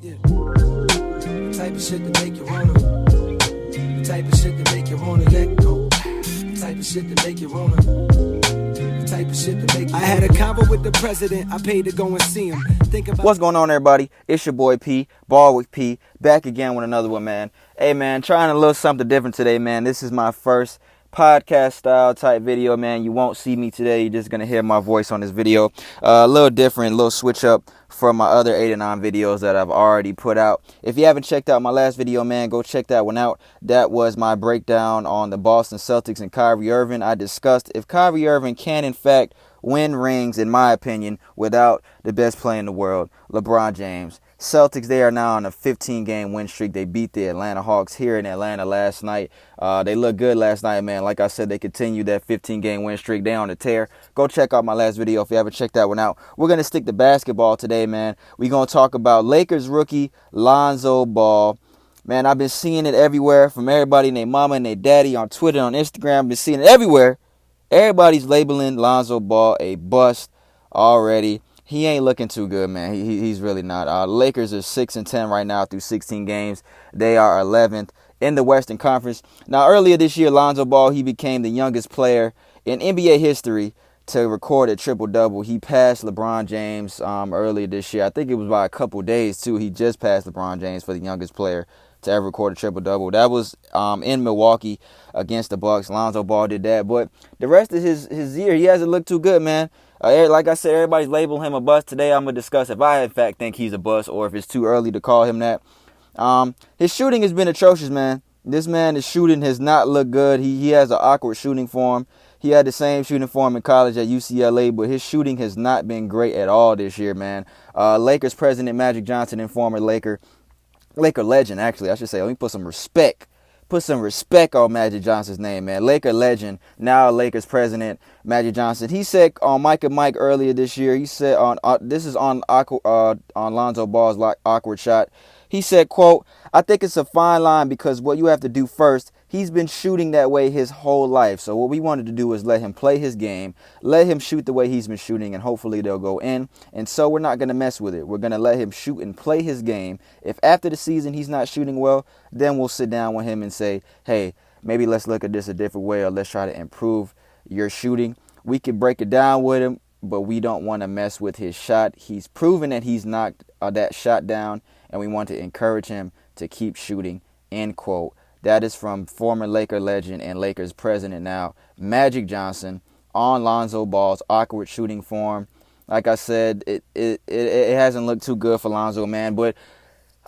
Yeah. The type of shit that make you wanna. The type of shit that make you wanna let go. The type of shit that make you wanna. The type of shit that make you. I had a convo with the president. I paid to go and see him. Think about. What's going on, everybody? It's your boy P, Ball with P, back again with another one, man. Hey, man, trying a little something different today, man. This is my first podcast style type video, man. You won't see me today. You're just gonna hear my voice on this video. A little different, a little switch up from my other 8 and 9 videos that I've already put out. If you haven't checked out my last video, man, go check that one out. That was my breakdown on the Boston Celtics and Kyrie Irving. I discussed if Kyrie Irving can, in fact, win rings, in my opinion, without the best player in the world, LeBron James. Celtics, they are now on a 15-game win streak. They beat the Atlanta Hawks here in Atlanta last night. They looked good last night, man. Like I said, they continued that 15-game win streak. They on the tear. Go check out my last video if you haven't checked that one out. We're going to stick to basketball today, man. We're going to talk about Lakers rookie Lonzo Ball. Man, I've been seeing it everywhere from everybody and their mama and their daddy on Twitter, on Instagram. I've been seeing it everywhere. Everybody's labeling Lonzo Ball a bust already. He ain't looking too good, man. He's really not. Lakers are 6-10 right now through 16 games. They are 11th in the Western Conference. Now, earlier this year, Lonzo Ball, he became the youngest player in NBA history to record a triple-double. He passed LeBron James earlier this year. I think it was by a couple days, too. He just passed LeBron James for the youngest player to ever record a triple-double. That was in Milwaukee against the Bucks. Lonzo Ball did that. But the rest of his year, he hasn't looked too good, man. Like I said, everybody's labeling him a bust. Today I'm going to discuss if I, in fact, think he's a bust or if it's too early to call him that. His shooting has been atrocious, man. This man, his shooting has not looked good. He has an awkward shooting form. He had the same shooting form in college at UCLA, but his shooting has not been great at all this year, man. Lakers president Magic Johnson and former Laker legend, actually, I should say. Let me put some respect on Magic Johnson's name, man. Laker legend, now Lakers president, Magic Johnson. He said on Mike and Mike earlier this year, he said this is on Lonzo Ball's awkward shot. He said, quote, "I think it's a fine line because what you have to do first, he's been shooting that way his whole life. So what we wanted to do is let him play his game, let him shoot the way he's been shooting, and hopefully they'll go in. And so we're not going to mess with it. We're going to let him shoot and play his game. If after the season he's not shooting well, then we'll sit down with him and say, hey, maybe let's look at this a different way or let's try to improve your shooting. We can break it down with him, but we don't want to mess with his shot. He's proven that he's knocked that shot down, and we want to encourage him to keep shooting," end quote. That is from former Laker legend and Lakers president now, Magic Johnson, on Lonzo Ball's awkward shooting form. Like I said, it hasn't looked too good for Lonzo, man. But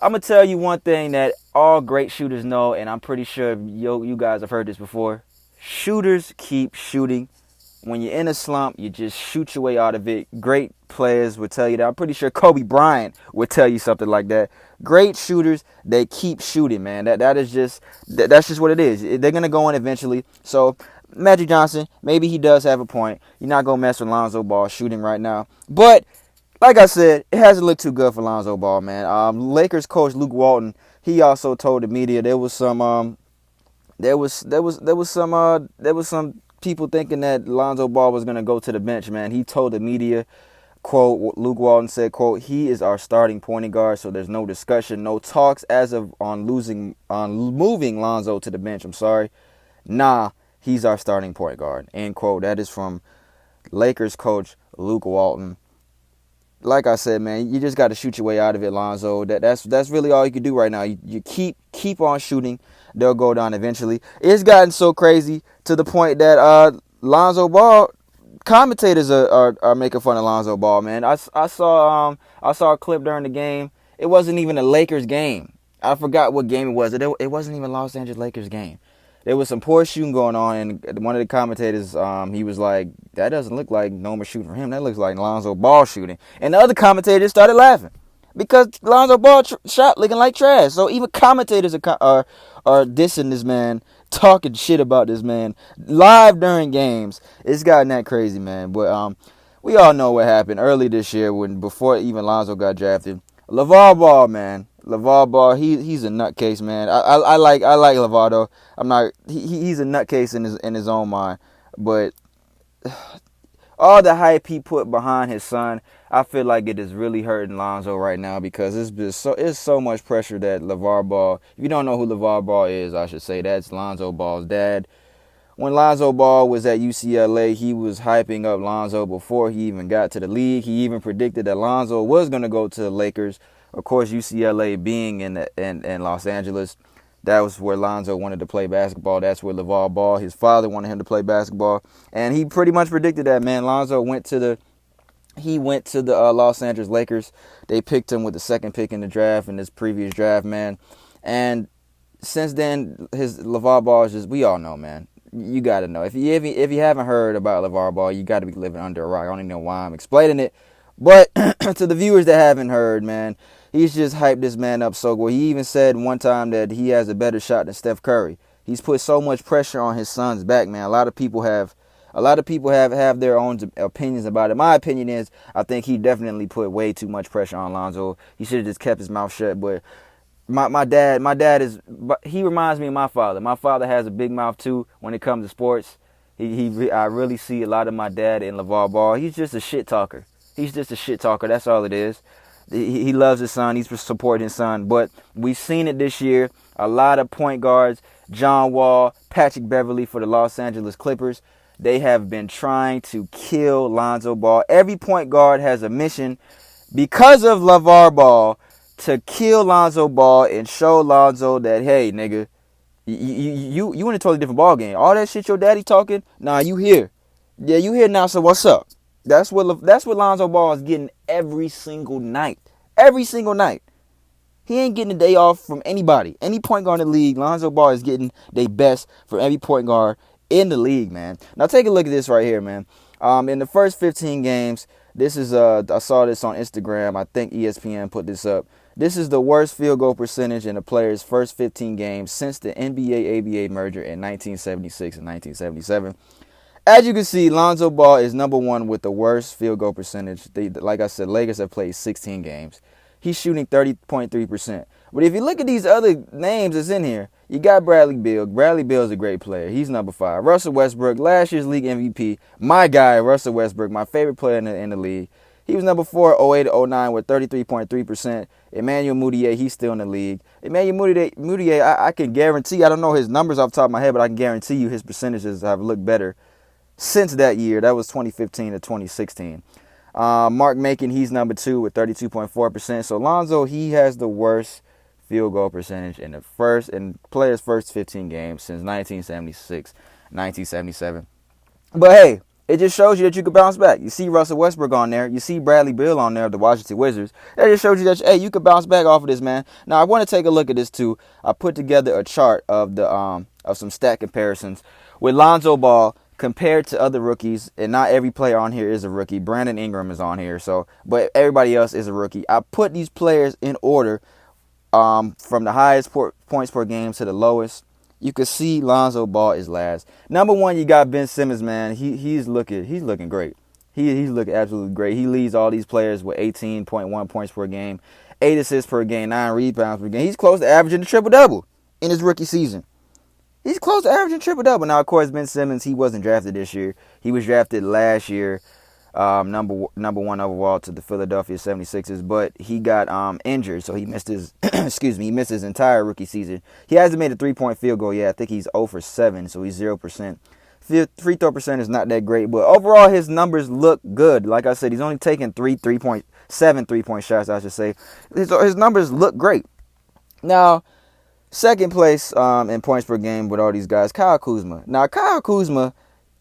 I'm going to tell you one thing that all great shooters know, and I'm pretty sure you guys have heard this before. Shooters keep shooting. When you're in a slump, you just shoot your way out of it. Great players would tell you that. I'm pretty sure Kobe Bryant would tell you something like that. Great shooters, they keep shooting, man. That's just what it is. They're going to go in eventually. So Magic Johnson, maybe he does have a point. You're not going to mess with Lonzo Ball shooting right now. But like I said, it hasn't looked too good for Lonzo Ball, man. Lakers coach Luke Walton, he also told the media there was some people thinking that Lonzo Ball was going to go to the bench, man. He told the media, quote, Luke Walton said, quote, "He is our starting point guard, so there's no discussion, no talks as of on moving Lonzo to the bench. I'm sorry. Nah, he's our starting point guard," end quote. That is from Lakers coach Luke Walton. Like I said, man, you just got to shoot your way out of it, Lonzo. That's really all you can do right now. You keep on shooting. They'll go down eventually. It's gotten so crazy to the point that Lonzo Ball commentators are making fun of Lonzo Ball, man. I saw a clip during the game. It wasn't even a Lakers game. I forgot what game it was. It wasn't even a Los Angeles Lakers game. There was some poor shooting going on, and one of the commentators, he was like, "That doesn't look like no more shooting for him. That looks like Lonzo Ball shooting." And the other commentators started laughing because Lonzo Ball shot looking like trash. So even commentators are dissing this man, talking shit about this man live during games. It's gotten that crazy, man. But we all know what happened early this year before even Lonzo got drafted. LeVar Ball, man. LeVar Ball, he's a nutcase, man. I like LeVar though. He's a nutcase in his own mind, but all the hype he put behind his son, I feel like it is really hurting Lonzo right now because it's so much pressure that LeVar Ball. If you don't know who LeVar Ball is, I should say that's Lonzo Ball's dad. When Lonzo Ball was at UCLA, he was hyping up Lonzo before he even got to the league. He even predicted that Lonzo was going to go to the Lakers. Of course, UCLA being in Los Angeles, that was where Lonzo wanted to play basketball. That's where LeVar Ball, his father, wanted him to play basketball. And he pretty much predicted that, man. Lonzo went to the Los Angeles Lakers. They picked him with the second pick in the draft in this previous draft, man. And since then, his LeVar Ball is just, we all know, man. You got to know. If you haven't heard about LeVar Ball, you got to be living under a rock. I don't even know why I'm explaining it. But to the viewers that haven't heard, man, he's just hyped this man up so good. He even said one time that he has a better shot than Steph Curry. He's put so much pressure on his son's back, man. A lot of people have their own opinions about it. My opinion is I think he definitely put way too much pressure on Lonzo. He should have just kept his mouth shut. But my dad he reminds me of my father. My father has a big mouth too when it comes to sports. I really see a lot of my dad in LeVar Ball. He's just a shit talker. He's just a shit talker. That's all it is. He loves his son. He's supporting his son. But we've seen it this year. A lot of point guards, John Wall, Patrick Beverley for the Los Angeles Clippers, they have been trying to kill Lonzo Ball. Every point guard has a mission because of LeVar Ball to kill Lonzo Ball and show Lonzo that, hey, nigga, you in a totally different ball game. All that shit your daddy talking, nah, you here. Yeah, you here now, so what's up? That's what Lonzo Ball is getting every single night. Every single night. He ain't getting a day off from anybody. Any point guard in the league, Lonzo Ball is getting their best from every point guard in the league, man. Now take a look at this right here, man. In the first 15 games, this is I saw this on Instagram. I think ESPN put this up. This is the worst field goal percentage in a player's first 15 games since the NBA-ABA merger in 1976 and 1977. As you can see, Lonzo Ball is number one with the worst field goal percentage. Like I said, Lakers have played 16 games. He's shooting 30.3%. But if you look at these other names that's in here, you got Bradley Beal. Bradley Beal is a great player. He's number 5. Russell Westbrook, last year's league MVP. My guy, Russell Westbrook, my favorite player in the league. He was number 4, 08-09 with 33.3%. Emmanuel Mudiay, he's still in the league. Emmanuel Mudiay, I can guarantee, I don't know his numbers off the top of my head, but I can guarantee you his percentages have looked better since that year. That was 2015 to 2016. Mark Macon, he's number 2 with 32.4%. So Lonzo, he has the worst field goal percentage in players' first 15 games since 1976, 1977. But hey, it just shows you that you can bounce back. You see Russell Westbrook on there. You see Bradley Beal on there of the Washington Wizards. That just shows you that, hey, you can bounce back off of this, man. Now, I want to take a look at this, too. I put together a chart of some stat comparisons with Lonzo Ball compared to other rookies, and not every player on here is a rookie. Brandon Ingram is on here, but everybody else is a rookie. I put these players in order from the highest points per game to the lowest. You can see Lonzo Ball is last. Number 1, you got Ben Simmons, man. He's looking great. He's looking absolutely great. He leads all these players with 18.1 points per game, 8 assists per game, 9 rebounds per game. He's close to averaging the triple-double in his rookie season. He's close to averaging triple-double. Now, of course, Ben Simmons, he wasn't drafted this year. He was drafted last year, number 1 overall to the Philadelphia 76ers, but he got injured, so he missed his he missed his entire rookie season. He hasn't made a 3-point field goal yet. I think he's 0 for 7, so he's 0%. Free throw percent is not that great, but overall his numbers look good. Like I said, he's only taken 3.7 3-point shots, I should say. His numbers look great. Now, second place in points per game with all these guys, Kyle Kuzma. Now, Kyle Kuzma,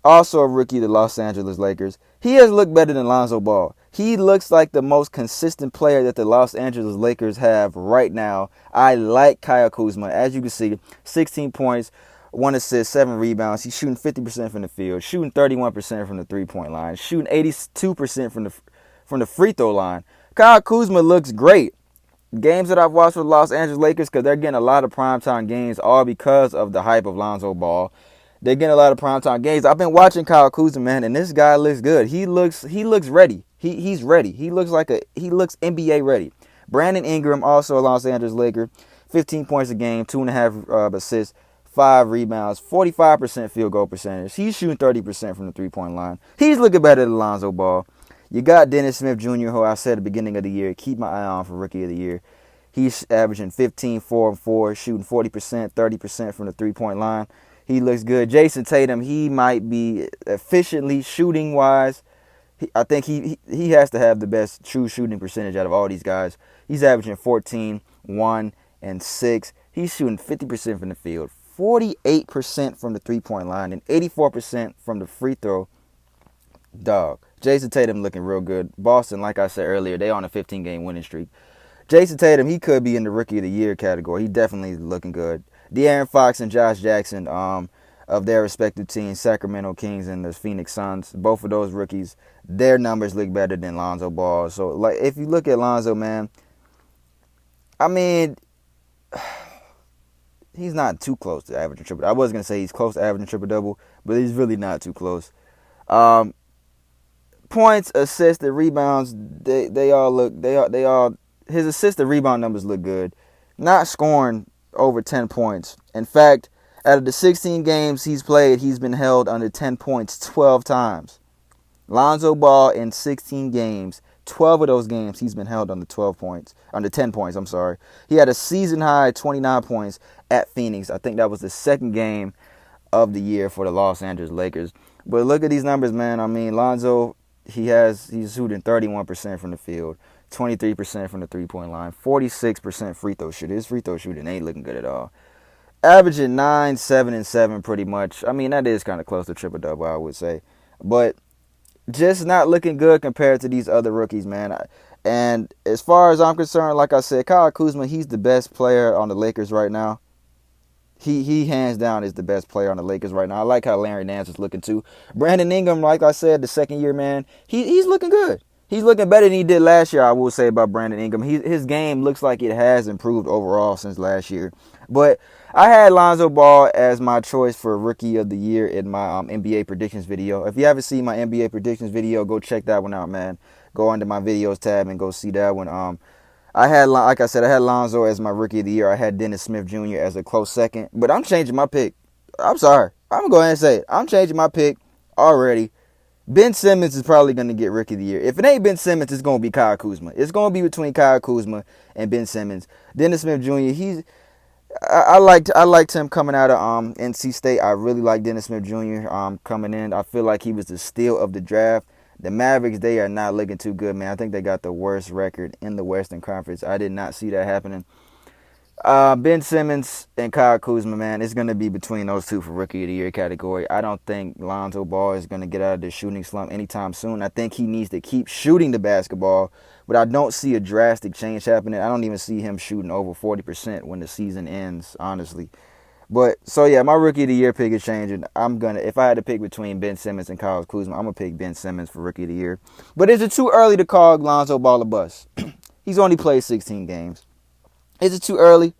also a rookie of the Los Angeles Lakers, he has looked better than Lonzo Ball. He looks like the most consistent player that the Los Angeles Lakers have right now. I like Kyle Kuzma. As you can see, 16 points, 1 assist, 7 rebounds. He's shooting 50% from the field, shooting 31% from the 3-point line, shooting 82% from the free throw line. Kyle Kuzma looks great. Games that I've watched for the Los Angeles Lakers, because they're getting a lot of primetime games, all because of the hype of Lonzo Ball. They're getting a lot of primetime games. I've been watching Kyle Kuzma, man, and this guy looks good. He looks ready. He's ready. He looks NBA ready. Brandon Ingram, also a Los Angeles Laker, 15 points a game, 2.5 assists, 5 rebounds, 45% field goal percentage. He's shooting 30% from the 3-point line. He's looking better than Lonzo Ball. You got Dennis Smith Jr., who I said at the beginning of the year, keep my eye on for Rookie of the Year. He's averaging 15, 4, and 4, shooting 40%, 30% from the three-point line. He looks good. Jason Tatum, he might be efficiently shooting-wise. I think he has to have the best true shooting percentage out of all these guys. He's averaging 14, 1, and 6. He's shooting 50% from the field, 48% from the three-point line, and 84% from the free throw. Dog. Jason Tatum looking real good. Boston, like I said earlier, they on a 15-game winning streak. Jason Tatum, he could be in the Rookie of the Year category. He definitely is looking good. De'Aaron Fox and Josh Jackson of their respective teams, Sacramento Kings and the Phoenix Suns, both of those rookies, their numbers look better than Lonzo Ball. So, like, if you look at Lonzo, man, I mean, he's not too close to averaging triple. I was going to say he's close to averaging triple-double, but he's really not too close. Points, assists, and rebounds, they all his assist and rebound numbers look good. Not scoring over 10 points. In fact, out of the 16 games he's played, he's been held under 10 points 12 times. Lonzo Ball in 16 games, 12 of those games he's been held under 10 points, I'm sorry. He had a season high 29 points at Phoenix. I think that was the second game of the year for the Los Angeles Lakers. But look at these numbers, man. I mean, Lonzo, he's shooting 31% from the field, 23% from the three-point line, 46% free throw shooting. His free throw shooting ain't looking good at all. Averaging 9, 7, and 7 pretty much. I mean, that is kind of close to triple-double, I would say. But just not looking good compared to these other rookies, man. And as far as I'm concerned, like I said, Kyle Kuzma, he's the best player on the Lakers right now. He hands down is the best player on the Lakers right now. I like how Larry Nance is looking too. Brandon Ingram, like I said, the second year, man, he's looking good. He's looking better than he did last year, I will say, about Brandon Ingram. His game looks like it has improved overall since last year. But I had Lonzo Ball as my choice for Rookie of the Year in my NBA predictions video. If you haven't seen my NBA predictions video, go check that one out, man. Go under my videos tab and go see that one. Like I said, I had Lonzo as my Rookie of the Year. I had Dennis Smith Jr. as a close second. But I'm changing my pick. I'm sorry. I'm going to go ahead and say it. I'm changing my pick already. Ben Simmons is probably going to get Rookie of the Year. If it ain't Ben Simmons, it's going to be Kyle Kuzma. It's going to be between Kyle Kuzma and Ben Simmons. Dennis Smith Jr., I liked him coming out of NC State. I really like Dennis Smith Jr. Coming in. I feel like he was the steal of the draft. The Mavericks, they are not looking too good, man. I think they got the worst record in the Western Conference. I did not see that happening. Ben Simmons and Kyle Kuzma, man, it's going to be between those two for Rookie of the Year category. I don't think Lonzo Ball is going to get out of the shooting slump anytime soon. I think he needs to keep shooting the basketball, but I don't see a drastic change happening. I don't even see him shooting over 40% when the season ends, honestly. But, so yeah, my Rookie of the Year pick is changing. If I had to pick between Ben Simmons and Kyle Kuzma, I'm going to pick Ben Simmons for Rookie of the Year. But is it too early to call Lonzo Ball a bust? He's only played 16 games. Is it too early?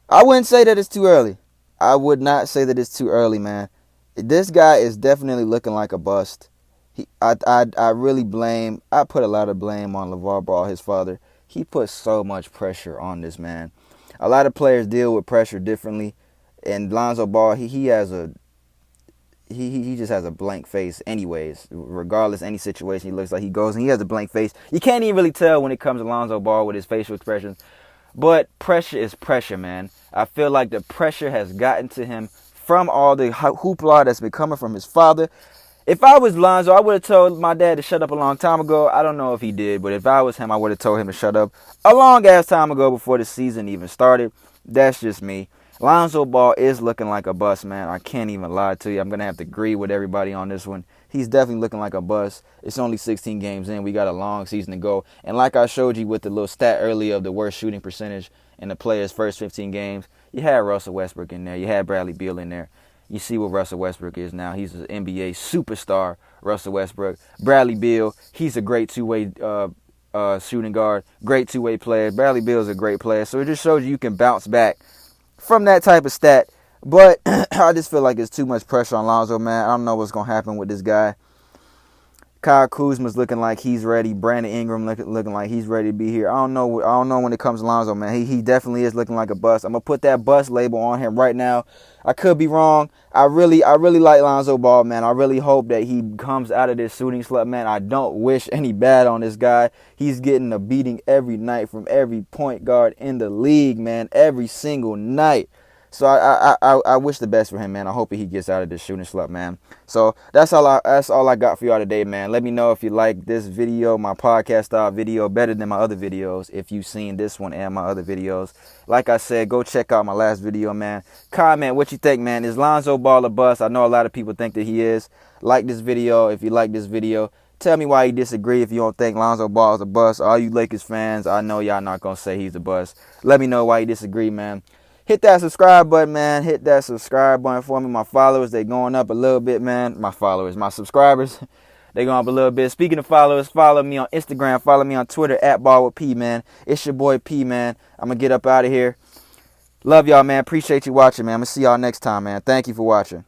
I wouldn't say that it's too early. I would not say that it's too early, man. This guy is definitely looking like a bust. I put a lot of blame on LeVar Ball, his father. He put so much pressure on this man. A lot of players deal with pressure differently, and Lonzo Ball, he just has a blank face anyways. Regardless any situation he looks like he goes and he has a blank face. You can't even really tell when it comes to Lonzo Ball with his facial expressions. But pressure is pressure, man. I feel like the pressure has gotten to him from all the hoopla that's been coming from his father. If I was Lonzo, I would have told my dad to shut up a long time ago. I don't know if he did, but if I was him, I would have told him to shut up a long-ass time ago before the season even started. That's just me. Lonzo Ball is looking like a bust, man. I can't even lie to you. I'm going to have to agree with everybody on this one. He's definitely looking like a bust. It's only 16 games in. We got a long season to go. And like I showed you with the little stat earlier of the worst shooting percentage in the players' first 15 games, you had Russell Westbrook in there. You had Bradley Beal in there. You see what Russell Westbrook is now. He's an NBA superstar, Russell Westbrook. Bradley Beal, he's a great two-way shooting guard, great two-way player. Bradley Beal is a great player. So it just shows you can bounce back from that type of stat. But I just feel like it's too much pressure on Lonzo, man. I don't know what's going to happen with this guy. Kyle Kuzma's looking like he's ready. Brandon Ingram looking like he's ready to be here. I don't know when it comes to Lonzo, man. He definitely is looking like a bust. I'm gonna put that bust label on him right now. I could be wrong. I really like Lonzo Ball, man. I really hope that he comes out of this shooting slump, man. I don't wish any bad on this guy. He's getting a beating every night from every point guard in the league, man. Every single night. So I wish the best for him, man. I hope he gets out of this shooting slump, man. So that's all I got for y'all today, man. Let me know if you like this video, my podcast style video, better than my other videos. If you've seen this one and my other videos, like I said, go check out my last video, man. Comment what you think, man. Is Lonzo Ball a bust? I know a lot of people think that he is. Like this video if you like this video. Tell me why you disagree if you don't think Lonzo Ball is a bust. All you Lakers fans, I know y'all not gonna say he's a bust. Let me know why you disagree, man. Hit that subscribe button, man. Hit that subscribe button for me. My followers, they going up a little bit, man. My subscribers, they going up a little bit. Speaking of followers, follow me on Instagram. Follow me on Twitter @BallWithP, man. It's your boy P, man. I'm going to get up out of here. Love y'all, man. Appreciate you watching, man. I'm going to see y'all next time, man. Thank you for watching.